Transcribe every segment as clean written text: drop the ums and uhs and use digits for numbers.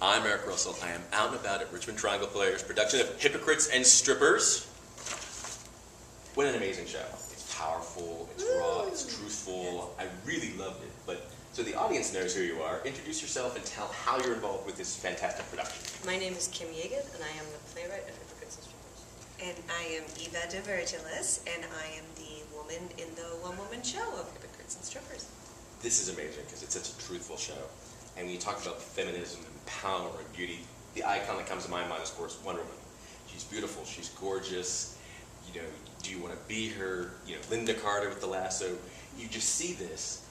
I'm Eric Russell. I am out and about at Richmond Triangle Players, production of Hypocrites and Strippers. What an amazing show. It's powerful, it's raw, it's truthful. I really loved it. But so the audience knows who you are. Introduce yourself and tell how you're involved with this fantastic production. My name is Kim Yaged, and I am the playwright of Hypocrites and Strippers. And I am DeVirgilis, and I am the woman in the one-woman show of Hypocrites and Strippers. This is amazing because it's such a truthful show. And when you talk about feminism and power and beauty, the icon that comes to my mind is, of course, Wonder Woman. She's beautiful, she's gorgeous. You know, do you want to be her? You know, Linda Carter with the lasso. You just see this.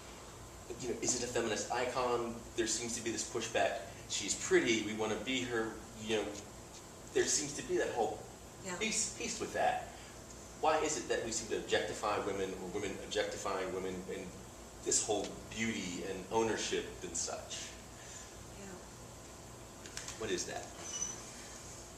You know, is it a feminist icon? There seems to be this pushback. She's pretty, we want to be her. You know, there seems to be that whole piece with that. Why is it that we seem to objectify women, or women objectifying women, and this whole beauty and ownership and such? What is that?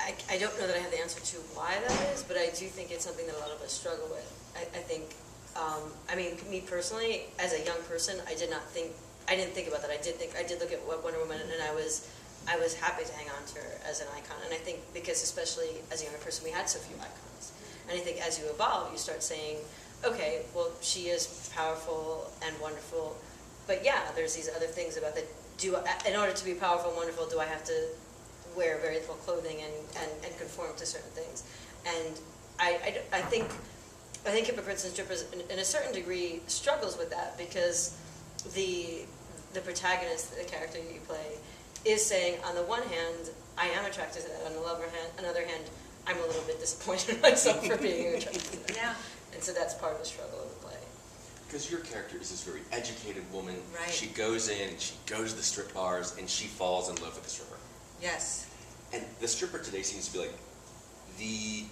I don't know that I have the answer to why that is, but I do think it's something that a lot of us struggle with. I think, I mean, me personally, as a young person, I didn't think about that. I did look at Wonder Woman, and I was happy to hang on to her as an icon. And I think because, especially as a younger person, we had so few icons. And I think as you evolve, you start saying, okay, well, she is powerful and wonderful, but yeah, there's these other things about that. In order to be powerful and wonderful, do I have to wear very little clothing and conform to certain things? And I think Hypocrites and Strippers, in a certain degree, struggles with that, because the protagonist, the character you play, is saying, on the one hand, I am attracted to that. On the other hand, I'm a little bit disappointed in myself for being attracted to that. Yeah. And so that's part of the struggle of the play. Because your character is this very educated woman. Right. She goes in, she goes to the strip bars, and she falls in love with the stripper. Yes. And the stripper today seems to be like the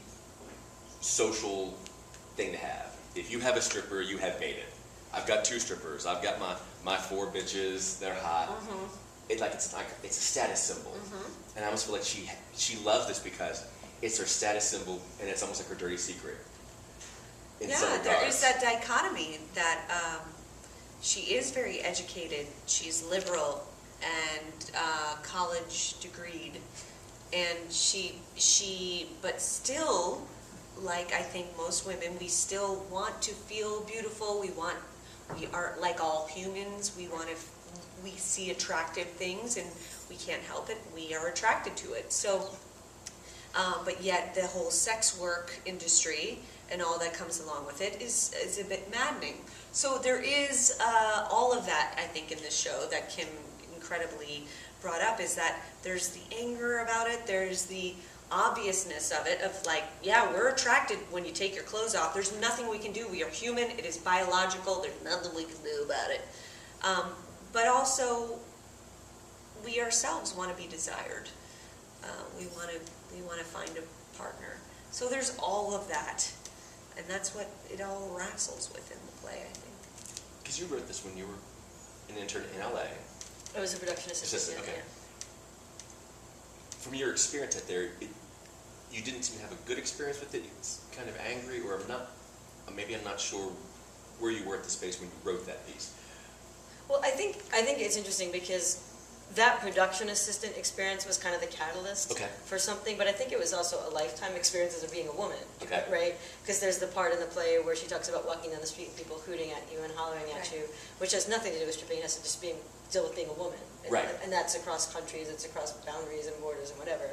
social thing to have. If you have a stripper, you have made it. I've got 2 strippers. I've got my 4 bitches. They're hot. Mm-hmm. It's a status symbol. Mm-hmm. And I almost feel like she loves this because it's her status symbol, and it's almost like her dirty secret. Yeah, there is that dichotomy that she is very educated, she's liberal and college degreed, and but still, like I think most women, we still want to feel beautiful. We are like all humans. We see attractive things and we can't help it. We are attracted to it. So, but yet the whole sex work industry and all that comes along with it is a bit maddening. So there is all of that, I think, in this show that Kim incredibly brought up, is that there's the anger about it, there's the obviousness of it, of like, yeah, we're attracted when you take your clothes off. There's nothing we can do. We are human. It is biological. There's nothing we can do about it. But also, we ourselves want to be desired. We want to find a partner. So there's all of that. And that's what it all wrestles with in the play, I think. Because you wrote this when you were an intern in LA. I was a production assistant. Okay. Yeah. From your experience out there, you didn't seem to have a good experience with it. It's kind of angry, or maybe I'm not sure where you were at the space when you wrote that piece. Well, I think it's interesting because that production assistant experience was kind of the catalyst for something, but I think it was also a lifetime experience of being a woman, right? Because there's the part in the play where she talks about walking down the street and people hooting at you and hollering at you, which has nothing to do with stripping. It has to just deal with being a woman. Right. And that's across countries, it's across boundaries and borders and whatever.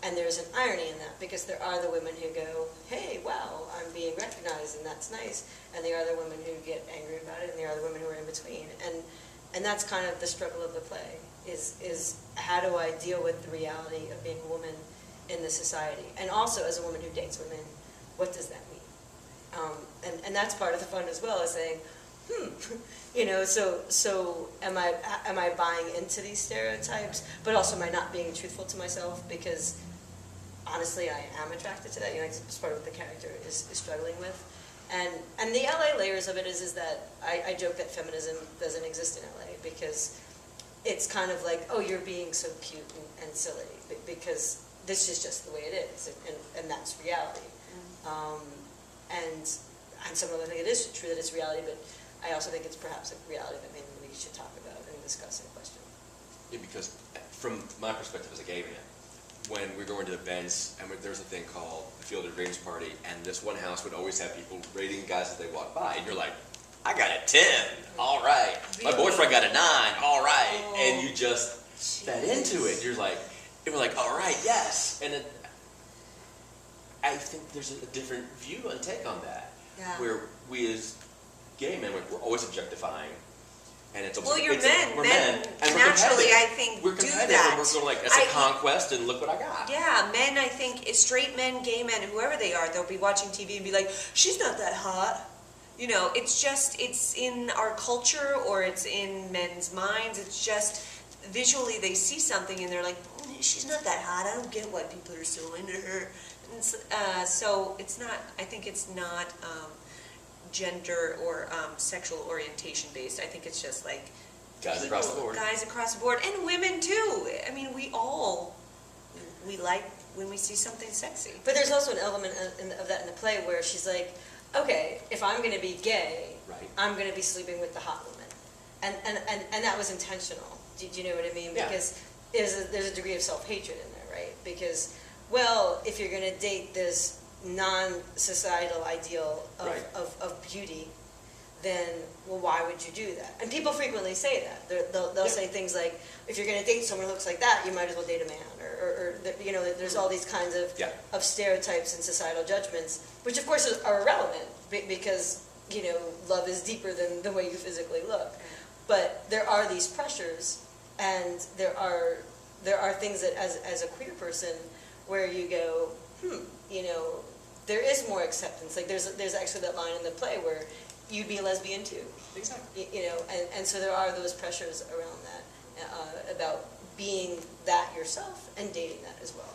And there's an irony in that, because there are the women who go, hey, wow, I'm being recognized, and that's nice. And there are the women who get angry about it, and there are the women who are in between. And that's kind of the struggle of the play, is how do I deal with the reality of being a woman in this society? And also, as a woman who dates women, what does that mean? And that's part of the fun as well, is saying, you know, so am I buying into these stereotypes, but also am I not being truthful to myself? Because honestly, I am attracted to that. You know, it's part of what the character is struggling with. And the LA layers of it is that I joke that feminism doesn't exist in LA, because it's kind of like, oh, you're being so cute and silly, because this is just the way it is, and that's reality. And some of them think it is true that it's reality, but I also think it's perhaps a reality that maybe we should talk about and discuss and question. Yeah, because from my perspective as a gay man, when we're going to events and there's a thing called the Field of Dreams party, and this one house would always have people rating guys as they walk by, and you're like, I got a 10, all right. Really? My boyfriend got a 9, all right. Oh, and you just fed into it. You're like, all right, yes. And I think there's a different view and take on that. Yeah. Where we as gay men, we're always objectifying. And it's well, you're men. We're men and naturally, we're I think, we're do competitive, that. and we're going like, it's a conquest, and look what I got. Yeah, men, I think, straight men, gay men, whoever they are, they'll be watching TV and be like, she's not that hot. You know, it's just, it's in our culture, or it's in men's minds. It's just, visually they see something and they're like, she's not that hot. I don't get why people are so into her. And so it's not, I think it's not gender or sexual orientation based. I think it's just like Guys across the board. Guys across the board, and women too. I mean, we like when we see something sexy. But there's also an element of that in the play where she's like, okay, if I'm going to be gay, right, I'm going to be sleeping with the hot woman, and that was intentional. Do you know what I mean? Yeah. Because there's a degree of self-hatred in there, right? Because, well, if you're going to date this non-societal ideal of beauty, then, well, why would you do that? And people frequently say that. They'll say things like, if you're going to date someone who looks like that, you might as well date a man. Or you know, there's all these kinds of stereotypes and societal judgments, which of course are irrelevant because, you know, love is deeper than the way you physically look. But there are these pressures, and there are things that as a queer person where you go, you know, there is more acceptance. Like there's actually that line in the play where you'd be a lesbian too. Exactly. You know, and so there are those pressures around that about being that yourself and dating that as well.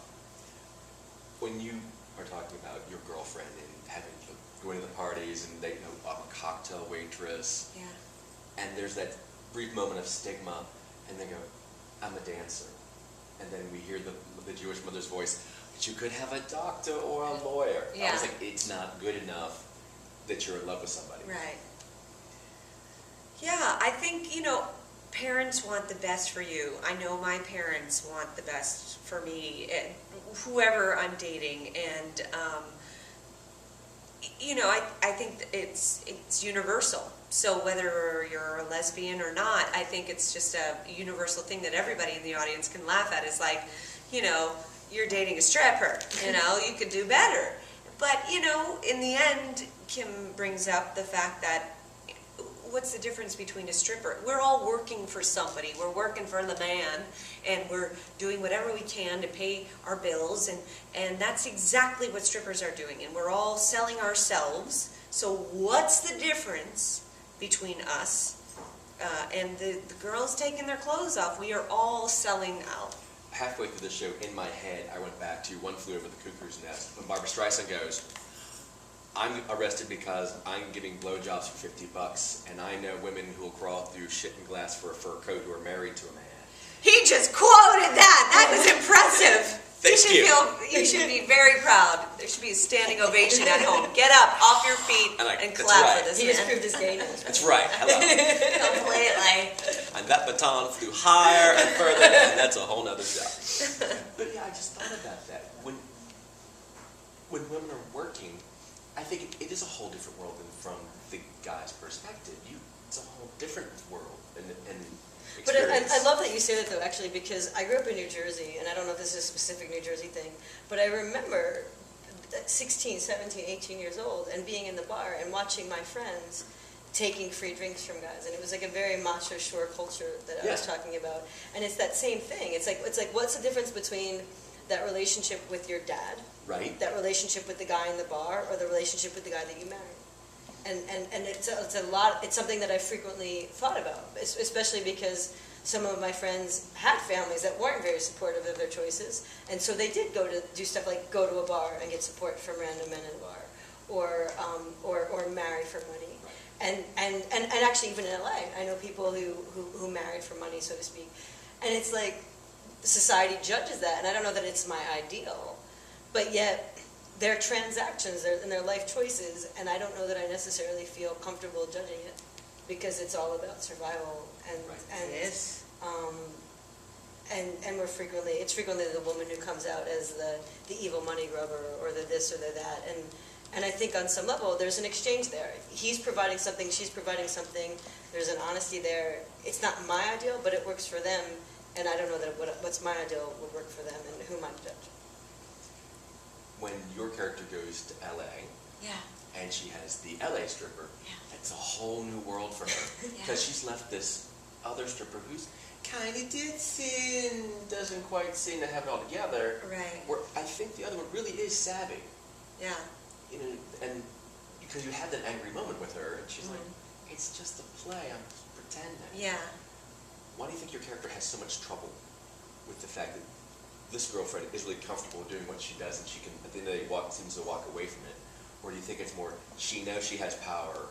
When you are talking about your girlfriend and going to the parties and they know I'm a cocktail waitress, and there's that brief moment of stigma, and they go, I'm a dancer, and then we hear the Jewish mother's voice, but you could have a doctor or a lawyer. Yeah. I was like, it's not good enough that you're in love with somebody. Right. Yeah, I think, you know, parents want the best for you. I know my parents want the best for me, and whoever I'm dating, and you know, I think it's universal. So whether you're a lesbian or not, I think it's just a universal thing that everybody in the audience can laugh at. It's like, you know, you're dating a stripper, you know, you could do better. But, you know, in the end, Kim brings up the fact that what's the difference between a stripper? We're all working for somebody. We're working for the man, and we're doing whatever we can to pay our bills, and that's exactly what strippers are doing. And we're all selling ourselves. So what's the difference between us and the girls taking their clothes off? We are all selling out. Halfway through the show, in my head, I went back to One Flew Over the Cuckoo's Nest, when Barbara Streisand goes, I'm arrested because I'm giving blowjobs for $50, and I know women who will crawl through shit and glass for a fur coat who are married to a man. He just quoted that! That was impressive! Thank you. You should be very proud. There should be a standing ovation at home. Get up, off your feet, and clap for this He man. just proved his gayness. That's right. Hello. Completely. And that baton flew higher and further, and that's a whole nother show. But yeah, I just thought about that. When women are working, I think it is a whole different world than from the guy's perspective. It's a whole different world and But experience. I love that you say that, though, actually, because I grew up in New Jersey, and I don't know if this is a specific New Jersey thing, but I remember at 16, 17, 18 years old and being in the bar and watching my friends taking free drinks from guys, and it was like a very macho shore culture that I was talking about. And it's that same thing. It's like what's the difference between that relationship with your dad, right? That relationship with the guy in the bar, or the relationship with the guy that you married? And it's a lot. It's something that I frequently thought about, especially because some of my friends had families that weren't very supportive of their choices, and so they did go to do stuff like go to a bar and get support from random men in a bar, or marry for money. Right. And actually even in LA, I know people who married for money, so to speak. And it's like society judges that, and I don't know that it's my ideal, but yet their transactions and their life choices, and I don't know that I necessarily feel comfortable judging it, because it's all about survival and it's frequently the woman who comes out as the evil money grubber or the this or the that, and I think on some level there's an exchange there. He's providing something, she's providing something. There's an honesty there. It's not my ideal, but it works for them, and I don't know that what's my ideal would work for them, and who might judge. When your character goes to LA, yeah, and she has the LA stripper, yeah, it's a whole new world for her because she's left this other stripper who's kind of ditzy and doesn't quite seem to have it all together. right. Where I think the other one really is savvy. Yeah. You know, and because you had that angry moment with her, and she's like, "It's just a play. I'm just pretending." Yeah. Why do you think your character has so much trouble with the fact that this girlfriend is really comfortable doing what she does, and she can, at the end of the day, seems to walk away from it? Or do you think it's more she knows she has power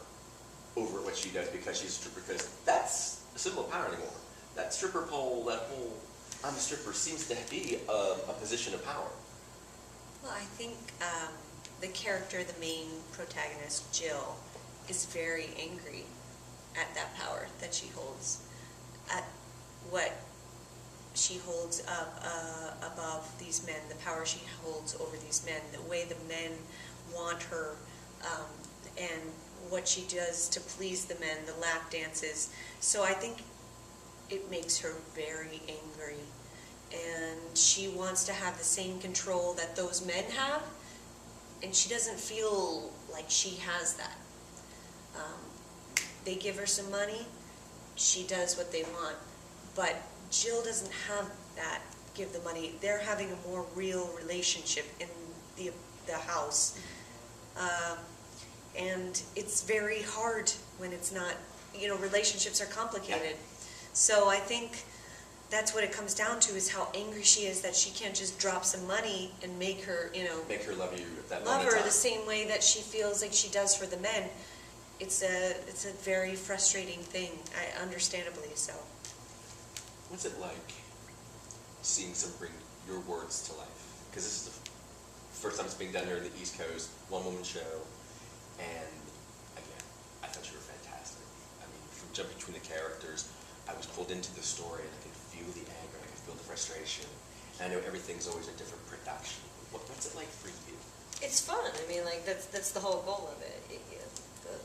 over what she does because she's a stripper? Because that's a symbol of power anymore. That stripper pole, that whole I'm a stripper seems to be a position of power. Well, I think the character, the main protagonist, Jill, is very angry at that power that she holds, at what she holds up above these men, the power she holds over these men, the way the men want her, and what she does to please the men, the lap dances. So I think it makes her very angry, and she wants to have the same control that those men have, and she doesn't feel like she has that. They give her some money, she does what they want, but Jill doesn't have that, give the money. They're having a more real relationship in the house. And it's very hard when it's not, relationships are complicated. So I think that's what it comes down to, is how angry she is that she can't just drop some money and make her, make her love you at that love moment her in the time. same way that she feels like she does for the men. It's a very frustrating thing, understandably so. What's it like seeing someone bring your words to life? Because this is the first time it's being done here in the East Coast, one-woman show, and again, I thought you were fantastic. I mean, from jumping between the characters, I was pulled into the story, and I could feel the anger, I could feel the frustration, and I know everything's always a different production. What's it like for you? It's fun. I mean, like, that's the whole goal of it.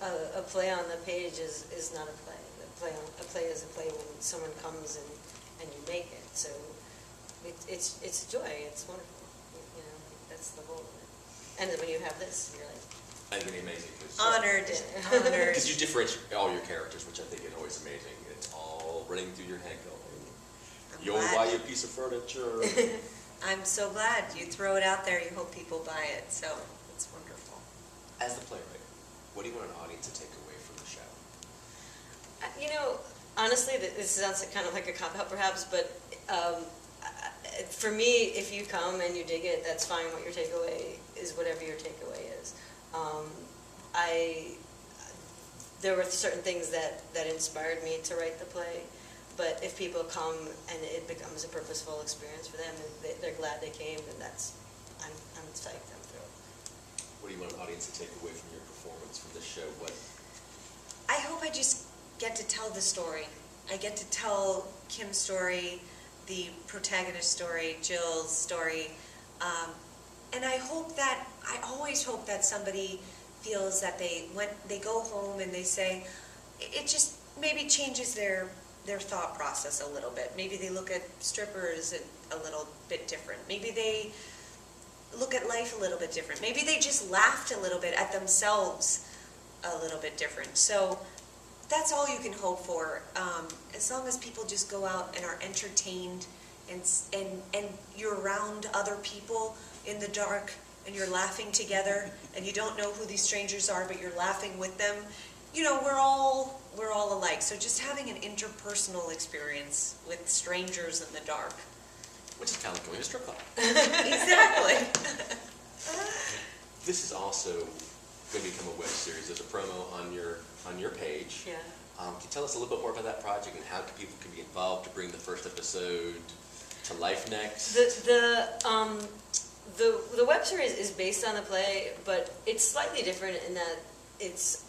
A play on the page is not a play. A play is a play when someone comes and you make it. So it's joy. It's wonderful. That's the goal of it. And then when you have this, you're like, I think it's amazing. Honored. Because you differentiate all your characters, which I think is always amazing. It's all running through your head going, you'll buy a piece of furniture. I'm so glad you throw it out there. You hope people buy it. So it's wonderful. As the playwright, what do you want an audience to take away from the show? Honestly, this sounds kind of like a cop-out perhaps, but for me, if you come and you dig it, that's fine. What your takeaway is, whatever your takeaway is. There were certain things that inspired me to write the play, but if people come and it becomes a purposeful experience for them, and they're glad they came, and I'm psyched. I'm thrilled. What do you want an audience to take away from your performance from this show? I hope I just get to tell the story. I get to tell Kim's story, the protagonist story, Jill's story, and I always hope that somebody feels that they go home and they say, it just maybe changes their thought process a little bit. Maybe they look at strippers a little bit different. Maybe they look at life a little bit different. Maybe they just laughed a little bit at themselves a little bit different. So that's all you can hope for. As long as people just go out and are entertained, and you're around other people in the dark, and you're laughing together, and you don't know who these strangers are, but you're laughing with them. We're all alike. So just having an interpersonal experience with strangers in the dark. Which is kind of like going to a strip club. Exactly. This is also going to become a web series. There's a promo on your page. Yeah. Can you tell us a little bit more about that project and how people can be involved to bring the first episode to life next? The web series is based on the play, but it's slightly different in that it's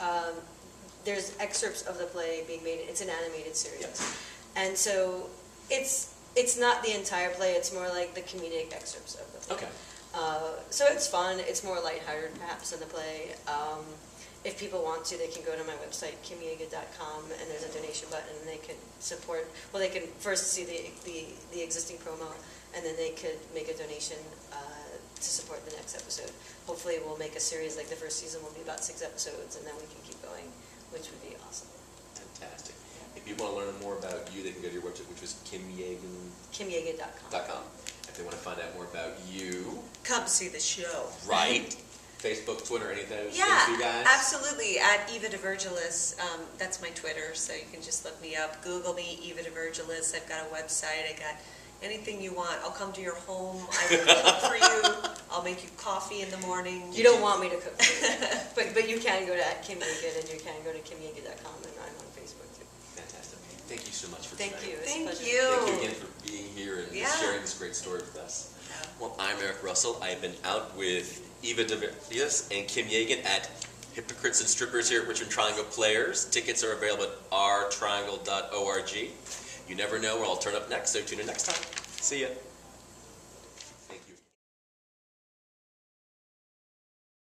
there's excerpts of the play being made. It's an animated series, Yes. and so it's It's not the entire play, it's more like the comedic excerpts of the play. Okay. So it's fun, it's more lighthearted perhaps than the play. If people want to, they can go to my website, kimyaged.com, and there's a donation button, and they can support, well, they can first see the existing promo, and then they could make a donation to support the next episode. Hopefully we'll make a series, like the first season will be about 6 episodes, and then we can keep going, which would be awesome. Fantastic. If people want to learn more about you, they can go to your website, which was kimyaged.com. If they want to find out more about you, Come see the show. right? Facebook, Twitter, any of those things Yeah, for you guys? absolutely. At Eva DeVirgilis, that's my Twitter, so you can just look me up. Google me, Eva DeVirgilis. I've got a website. I got anything you want. I'll come to your home. I will cook for you. I'll make you coffee in the morning. You don't want me to cook for you, but you can go to @kimyaged, and you can go to kimyaged.com, and I'm on Facebook too. Fantastic. Thank you so much for Thank tonight. you. It's a Thank pleasure. you. Thank you again for being here and Yeah. sharing this great story with us. Yeah. Well, I'm Eric Russell. I have been out with Eva DeVirgilis and Kim Yaged at Hypocrites and Strippers here at Richmond Triangle Players. Tickets are available at rtriangle.org. You never know where I'll turn up next, so tune in next time. See ya.